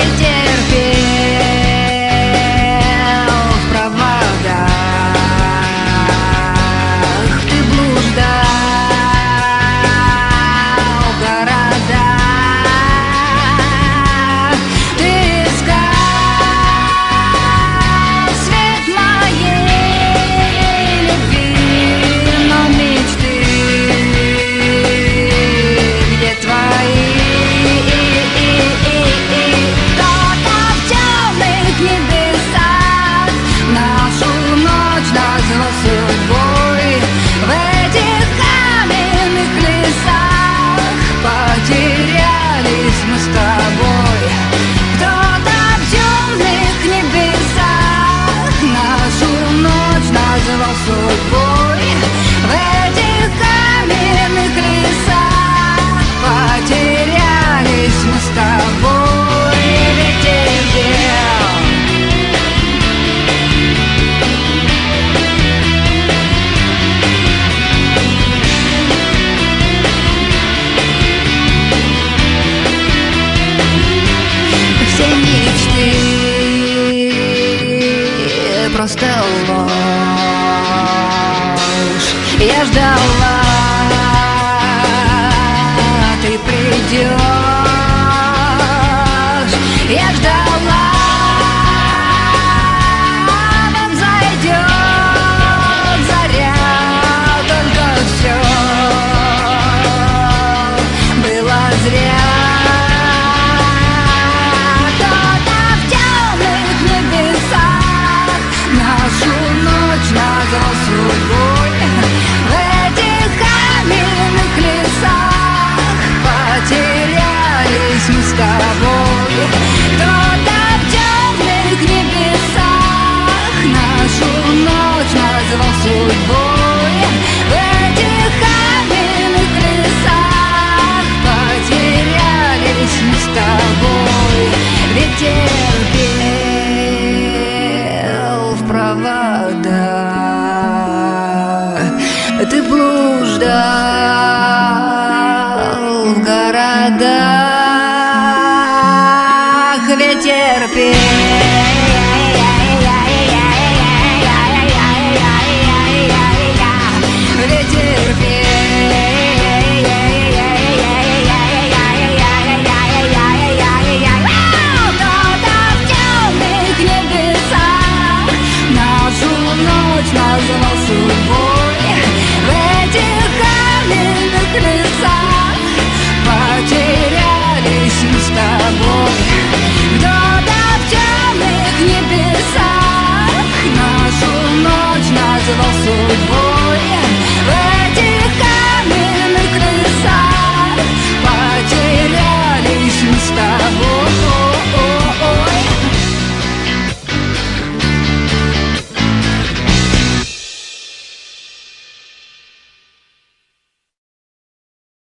ветер пел в проводах, ты блуждал в городах, ты искал свет моей любви, но мечты где твои? Кто-то в темных небесах нашу ночь назвал судьбой. В этих каменных лесах потерялись мы с тобой. Кто-то в темных небесах нашу ночь назвал судьбой. В этих каменных лесах потерялись мы с тобой. Ветер пел. Все мечты просто ложь. Я ждала, ты придешь. Я ждала, вот зайдет заря, только все было зря. Кто-то в темных небесах нашу ночь назвал судьбой. В этих каменных лесах потерялись мы с тобой. Кто-то в темных небесах нашу ночь назвал судьбой. В этих каменных лесах потерялись мы с тобой. Ветер пел в проводах, ты блуждал в городах. Ветер пел. Ветер кто-то в темных небесах нашу ночь назвал судьбой. В этих каменных лесах потерялись мы с тобой. Кто-то в темных небесах нашу ночь назвал судьбой.